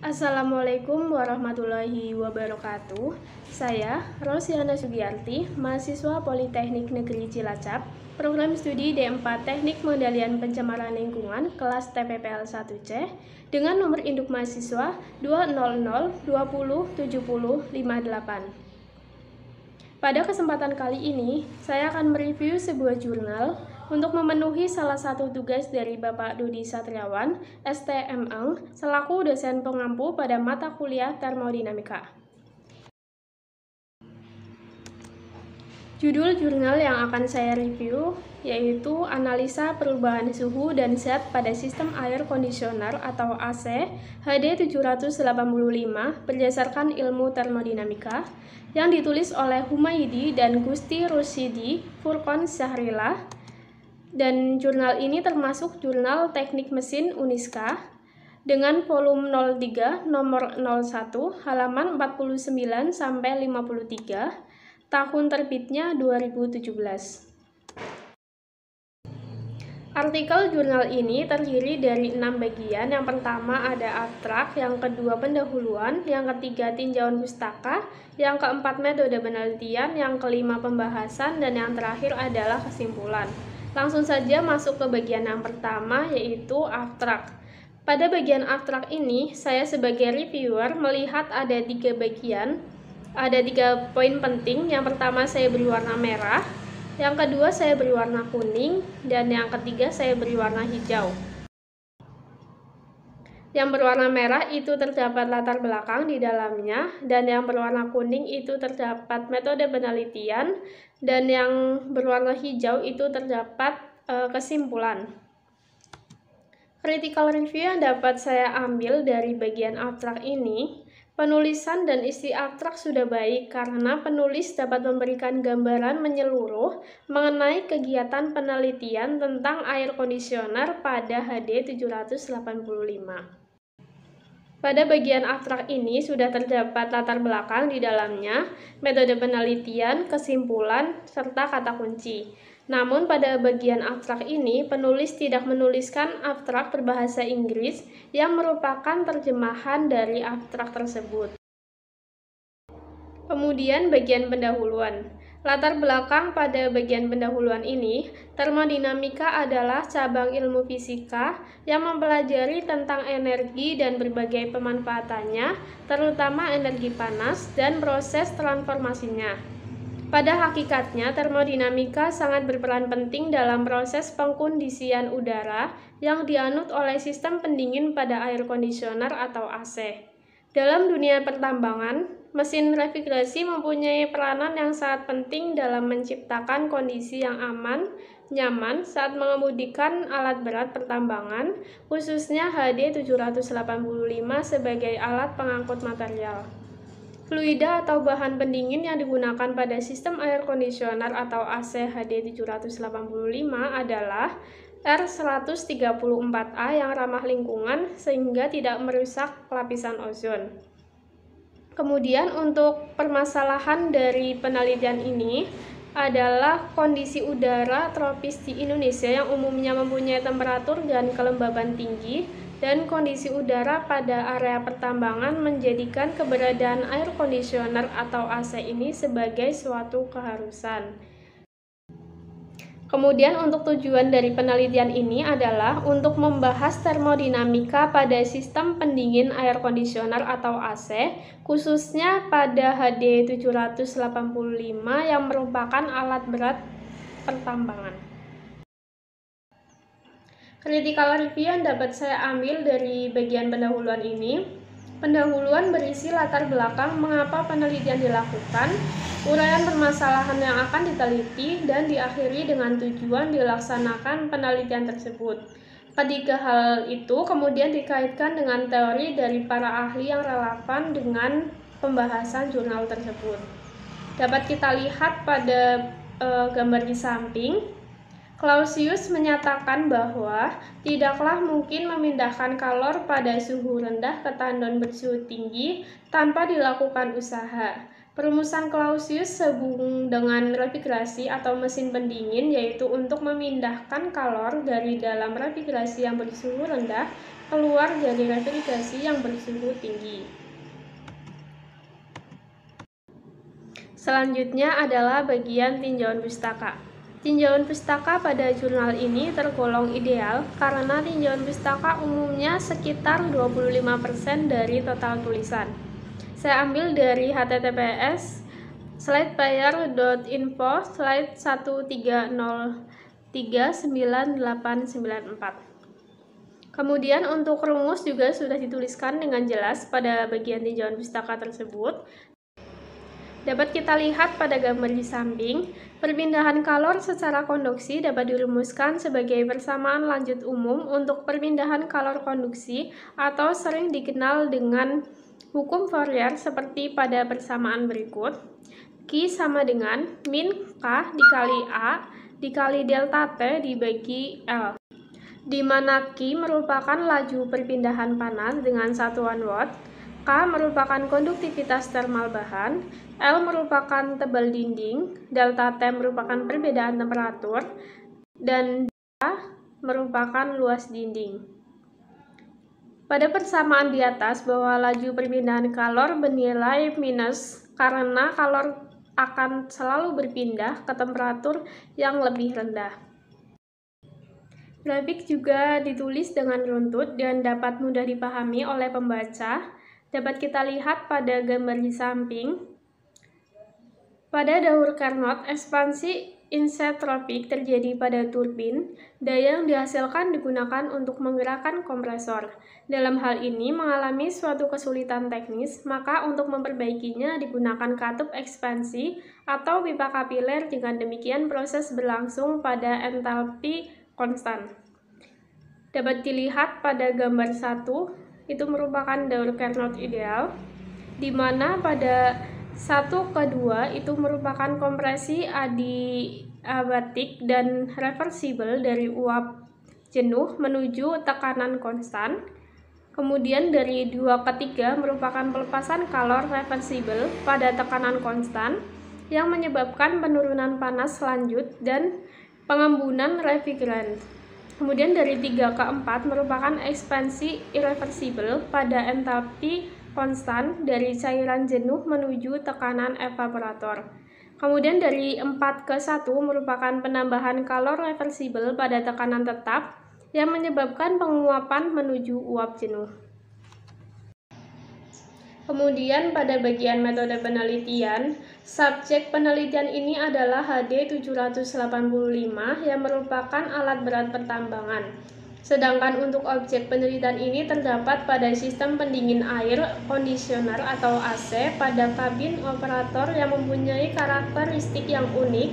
Assalamualaikum warahmatullahi wabarakatuh. Saya Rosyana Sugiyarti, mahasiswa Politeknik Negeri Cilacap, program studi D4 Teknik Pengendalian Pencemaran Lingkungan, kelas TPPL 1C, dengan nomor induk mahasiswa 200207058. Pada kesempatan kali ini, saya akan mereview sebuah jurnal untuk memenuhi salah satu tugas dari Bapak Dodi Satriawan, STMang, selaku dosen pengampu pada mata kuliah termodinamika. Judul jurnal yang akan saya review yaitu Analisa Perubahan Suhu dan Zat pada Sistem Air Kondisioner atau AC HD 785 berdasarkan ilmu termodinamika, yang ditulis oleh Humaydi dan Gusti Rosyidi Furqon Syahrillah, dan jurnal ini termasuk Jurnal Teknik Mesin Uniska dengan volume 03 nomor 01 halaman 49 sampai 53, tahun terbitnya 2017. Artikel jurnal ini terdiri dari 6 bagian. Yang pertama ada abstrak, yang kedua pendahuluan, yang ketiga tinjauan pustaka, yang keempat metode penelitian, yang kelima pembahasan, dan yang terakhir adalah kesimpulan. Langsung saja masuk ke bagian yang pertama, yaitu abstrak. Pada bagian abstrak ini, saya sebagai reviewer melihat ada 3 bagian, ada 3 poin penting. Yang pertama saya beri warna merah, yang kedua saya beri warna kuning, dan yang ketiga saya beri warna hijau. Yang berwarna merah itu terdapat latar belakang di dalamnya, dan yang berwarna kuning itu terdapat metode penelitian, dan yang berwarna hijau itu terdapat kesimpulan. Critical review yang dapat saya ambil dari bagian abstrak ini, penulisan dan isi abstrak sudah baik karena penulis dapat memberikan gambaran menyeluruh mengenai kegiatan penelitian tentang air kondisioner pada HD 785. Pada bagian abstrak ini sudah terdapat latar belakang di dalamnya, metode penelitian, kesimpulan, serta kata kunci. Namun pada bagian abstrak ini, penulis tidak menuliskan abstrak berbahasa Inggris yang merupakan terjemahan dari abstrak tersebut. Kemudian bagian pendahuluan. Latar belakang pada bagian pendahuluan ini, termodinamika adalah cabang ilmu fisika yang mempelajari tentang energi dan berbagai pemanfaatannya, terutama energi panas dan proses transformasinya. Pada hakikatnya, termodinamika sangat berperan penting dalam proses pengkondisian udara yang dianut oleh sistem pendingin pada air kondisioner atau AC. Dalam dunia pertambangan, mesin refrigerasi mempunyai peranan yang sangat penting dalam menciptakan kondisi yang aman, nyaman saat mengemudikan alat berat pertambangan, khususnya HD 785 sebagai alat pengangkut material. Fluida atau bahan pendingin yang digunakan pada sistem air kondisioner atau AC HD 785 adalah R134A yang ramah lingkungan sehingga tidak merusak lapisan ozon. Kemudian untuk permasalahan dari penelitian ini adalah kondisi udara tropis di Indonesia yang umumnya mempunyai temperatur dan kelembaban tinggi, dan kondisi udara pada area pertambangan menjadikan keberadaan air kondisioner atau AC ini sebagai suatu keharusan. Kemudian untuk tujuan dari penelitian ini adalah untuk membahas termodinamika pada sistem pendingin air kondisioner atau AC, khususnya pada HD 785 yang merupakan alat berat pertambangan. Critical review yang dapat saya ambil dari bagian pendahuluan ini. Pendahuluan berisi latar belakang mengapa penelitian dilakukan, uraian permasalahan yang akan diteliti, dan diakhiri dengan tujuan dilaksanakan penelitian tersebut. Ketiga hal itu kemudian dikaitkan dengan teori dari para ahli yang relevan dengan pembahasan jurnal tersebut. Dapat kita lihat pada gambar di samping. Clausius menyatakan bahwa tidaklah mungkin memindahkan kalor pada suhu rendah ke tandon bersuhu tinggi tanpa dilakukan usaha. Perumusan Clausius sehubung dengan refrigerasi atau mesin pendingin, yaitu untuk memindahkan kalor dari dalam refrigerasi yang bersuhu rendah keluar dari refrigerasi yang bersuhu tinggi. Selanjutnya adalah bagian tinjauan pustaka. Tinjauan pustaka pada jurnal ini tergolong ideal karena tinjauan pustaka umumnya sekitar 25% dari total tulisan. Saya ambil dari https slideplayer.info slide 13039894. Kemudian untuk rumus juga sudah dituliskan dengan jelas pada bagian tinjauan pustaka tersebut. Dapat kita lihat pada gambar di samping, perpindahan kalor secara konduksi dapat dirumuskan sebagai persamaan lanjut umum untuk perpindahan kalor konduksi atau sering dikenal dengan hukum Fourier seperti pada persamaan berikut. Q sama dengan min K dikali A dikali delta T dibagi L, di mana Q merupakan laju perpindahan panas dengan satuan watt, K merupakan konduktivitas termal bahan, L merupakan tebal dinding, delta T merupakan perbedaan temperatur, dan D merupakan luas dinding. Pada persamaan di atas bahwa laju perpindahan kalor bernilai minus karena kalor akan selalu berpindah ke temperatur yang lebih rendah. Grafik juga ditulis dengan runtut dan dapat mudah dipahami oleh pembaca. Dapat kita lihat pada gambar di samping. Pada dahur Carnot, ekspansi isentropik terjadi pada turbin. Daya yang dihasilkan digunakan untuk menggerakkan kompresor. Dalam hal ini mengalami suatu kesulitan teknis, maka untuk memperbaikinya digunakan katup ekspansi atau pipa kapiler. Dengan demikian proses berlangsung pada entalpi konstan. Dapat dilihat pada gambar 1, itu merupakan dahur Carnot ideal, di mana pada 1/2 itu merupakan kompresi adiabatik dan reversibel dari uap jenuh menuju tekanan konstan. Kemudian dari 2/3 merupakan pelepasan kalor reversibel pada tekanan konstan yang menyebabkan penurunan panas lanjut dan pengembunan refrigeran. Kemudian dari 3/4 merupakan ekspansi irreversibel pada entalpi konstan dari cairan jenuh menuju tekanan evaporator. Kemudian dari 4/1 merupakan penambahan kalor reversibel pada tekanan tetap yang menyebabkan penguapan menuju uap jenuh. Kemudian pada bagian metode penelitian, subjek penelitian ini adalah HD 785 yang merupakan alat berat pertambangan. Sedangkan untuk objek penelitian ini terdapat pada sistem pendingin air conditioner atau AC pada kabin operator yang mempunyai karakteristik yang unik,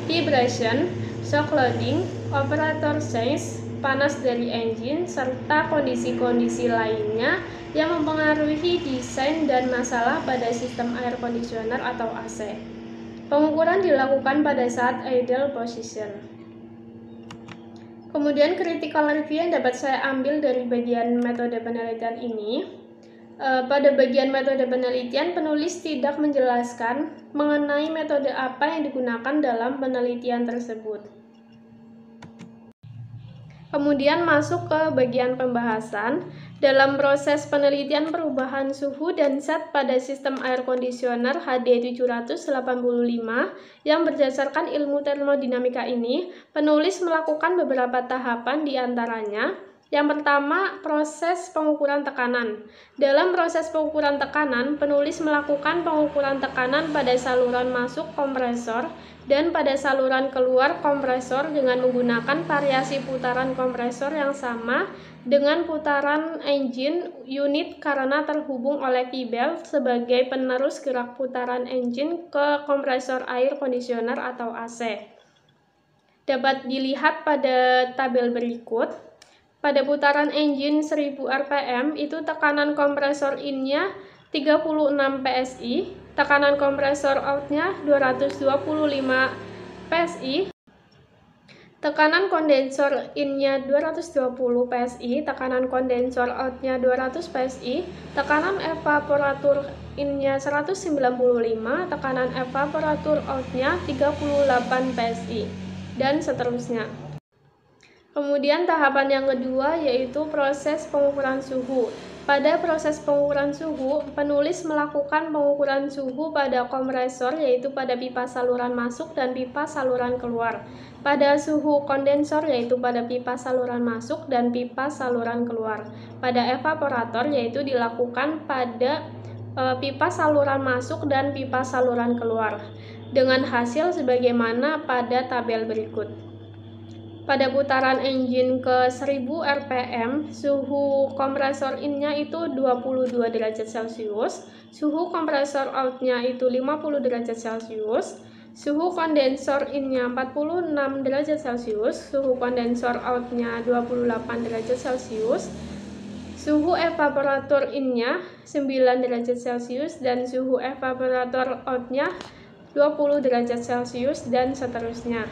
vibration, shock loading, operator change, panas dari engine, serta kondisi-kondisi lainnya yang mempengaruhi desain dan masalah pada sistem air conditioner atau AC. Pengukuran dilakukan pada saat idle position. Kemudian critical review yang dapat saya ambil dari bagian metode penelitian ini. Pada bagian metode penelitian, penulis tidak menjelaskan mengenai metode apa yang digunakan dalam penelitian tersebut. Kemudian masuk ke bagian pembahasan. Dalam proses penelitian perubahan suhu dan zat pada sistem air conditioner HD 785 yang berdasarkan ilmu termodinamika ini, penulis melakukan beberapa tahapan di antaranya. Yang pertama, proses pengukuran tekanan. Dalam proses pengukuran tekanan, penulis melakukan pengukuran tekanan pada saluran masuk kompresor dan pada saluran keluar kompresor dengan menggunakan variasi putaran kompresor yang sama dengan putaran engine unit karena terhubung oleh V-belt sebagai penerus gerak putaran engine ke kompresor air conditioner atau AC. Dapat dilihat pada tabel berikut. Pada putaran engine 1000 rpm itu tekanan kompresor in-nya 36 psi, tekanan kompresor out-nya 225 psi, Tekanan kondensor in-nya 220 PSI, tekanan kondensor out-nya 200 PSI, tekanan evaporator in-nya 195, tekanan evaporator out-nya 38 PSI, dan seterusnya. Kemudian tahapan yang kedua yaitu proses pengukuran suhu. Pada proses pengukuran suhu, penulis melakukan pengukuran suhu pada kompresor yaitu pada pipa saluran masuk dan pipa saluran keluar. Pada suhu kondensor yaitu pada pipa saluran masuk dan pipa saluran keluar. Pada evaporator yaitu dilakukan pada pipa saluran masuk dan pipa saluran keluar. Dengan hasil sebagaimana pada tabel berikut. Pada putaran engine ke 1000 rpm, suhu kompresor in-nya itu 22 derajat Celcius, suhu kompresor out-nya itu 50 derajat Celcius, suhu kondensor in-nya 46 derajat Celcius, suhu kondensor out-nya 28 derajat Celcius, suhu evaporator in-nya 9 derajat Celcius, dan suhu evaporator out-nya 20 derajat Celcius, dan seterusnya.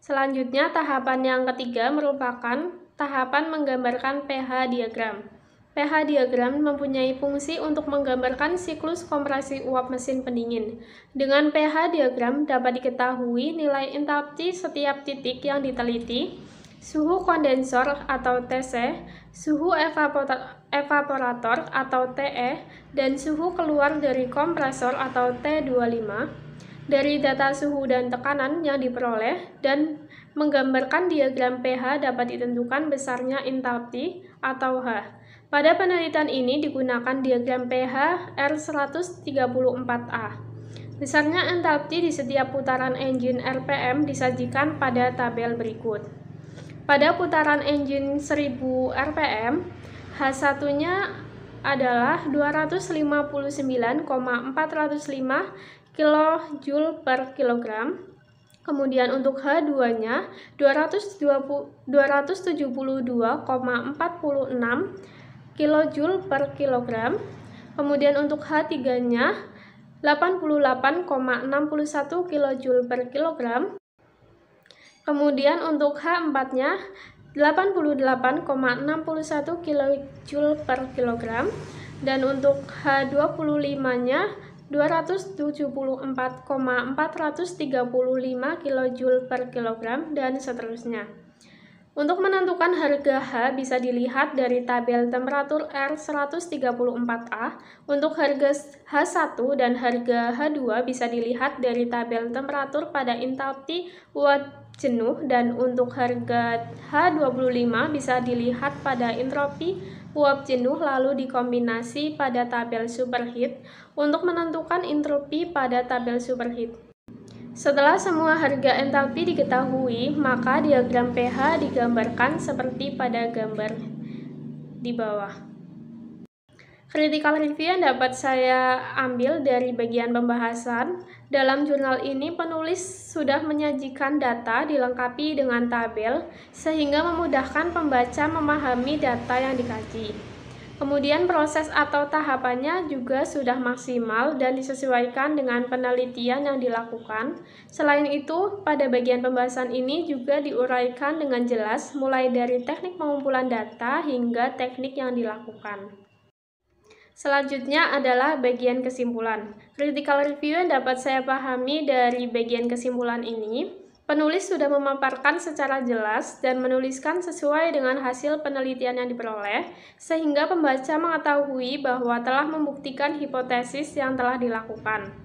Selanjutnya, tahapan yang ketiga merupakan tahapan menggambarkan pH diagram. pH diagram mempunyai fungsi untuk menggambarkan siklus kompresi uap mesin pendingin. Dengan pH diagram dapat diketahui nilai entalpi setiap titik yang diteliti, suhu kondensor atau TC, suhu evaporator atau TE, dan suhu keluar dari kompresor atau T25. Dari data suhu dan tekanan yang diperoleh dan menggambarkan diagram pH dapat ditentukan besarnya entalpi atau H. Pada penelitian ini digunakan diagram pH R134A. Besarnya entalpi di setiap putaran engine RPM disajikan pada tabel berikut. Pada putaran engine 1000 RPM, H1-nya adalah 259,405 kJ per kilogram. Kemudian untuk H2-nya 272,46 kJ per kilogram. Kemudian untuk H3-nya 88,61 kJ per kilogram. Kemudian untuk H4-nya 88,61 kJ per kilogram. Dan untuk H25-nya 274,435 kJ per kilogram, dan seterusnya. Untuk menentukan harga H bisa dilihat dari tabel temperatur R134A. Untuk harga H1 dan harga H2 bisa dilihat dari tabel temperatur pada entalpi uap jenuh, dan untuk harga H25 bisa dilihat pada entropi uap jenuh lalu dikombinasi pada tabel superheat untuk menentukan entropi pada tabel superheat. Setelah semua harga entalpi diketahui, maka diagram pH digambarkan seperti pada gambar di bawah. Critical review yang dapat saya ambil dari bagian pembahasan. Dalam jurnal ini penulis sudah menyajikan data dilengkapi dengan tabel sehingga memudahkan pembaca memahami data yang dikaji. Kemudian proses atau tahapannya juga sudah maksimal dan disesuaikan dengan penelitian yang dilakukan. Selain itu, pada bagian pembahasan ini juga diuraikan dengan jelas mulai dari teknik pengumpulan data hingga teknik yang dilakukan. Selanjutnya adalah bagian kesimpulan. Critical review yang dapat saya pahami dari bagian kesimpulan ini, penulis sudah memaparkan secara jelas dan menuliskan sesuai dengan hasil penelitian yang diperoleh, sehingga pembaca mengetahui bahwa telah membuktikan hipotesis yang telah dilakukan.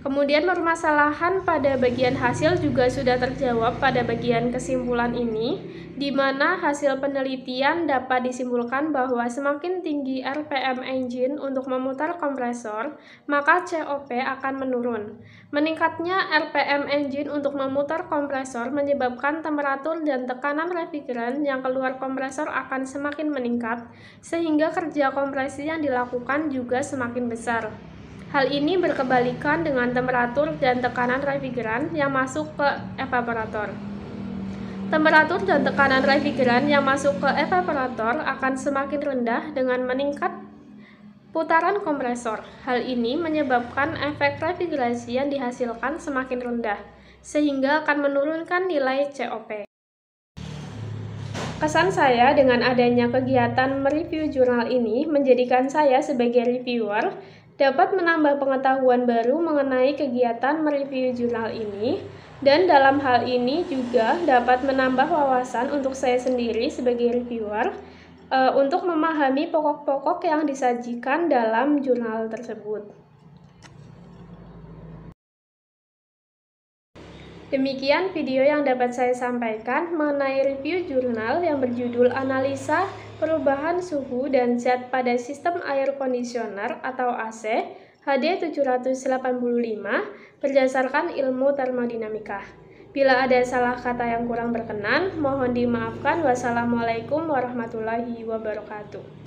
Kemudian permasalahan pada bagian hasil juga sudah terjawab pada bagian kesimpulan ini, di mana hasil penelitian dapat disimpulkan bahwa semakin tinggi RPM engine untuk memutar kompresor, maka COP akan menurun. Meningkatnya RPM engine untuk memutar kompresor menyebabkan temperatur dan tekanan refrigeran yang keluar kompresor akan semakin meningkat, sehingga kerja kompresi yang dilakukan juga semakin besar. Hal ini berkebalikan dengan temperatur dan tekanan refrigeran yang masuk ke evaporator. Temperatur dan tekanan refrigeran yang masuk ke evaporator akan semakin rendah dengan meningkat putaran kompresor. Hal ini menyebabkan efek refrigerasi yang dihasilkan semakin rendah. sehingga akan menurunkan nilai COP. Kesan saya dengan adanya kegiatan mereview jurnal ini menjadikan saya sebagai reviewer dapat menambah pengetahuan baru mengenai kegiatan mereview jurnal ini, dan dalam hal ini juga dapat menambah wawasan untuk saya sendiri sebagai reviewer untuk memahami pokok-pokok yang disajikan dalam jurnal tersebut. Demikian video yang dapat saya sampaikan mengenai review jurnal yang berjudul Analisa Perubahan Suhu dan Zat pada Sistem Air Kondisioner atau AC HD 785 berdasarkan ilmu termodinamika. Bila ada salah kata yang kurang berkenan, mohon dimaafkan. Wassalamualaikum warahmatullahi wabarakatuh.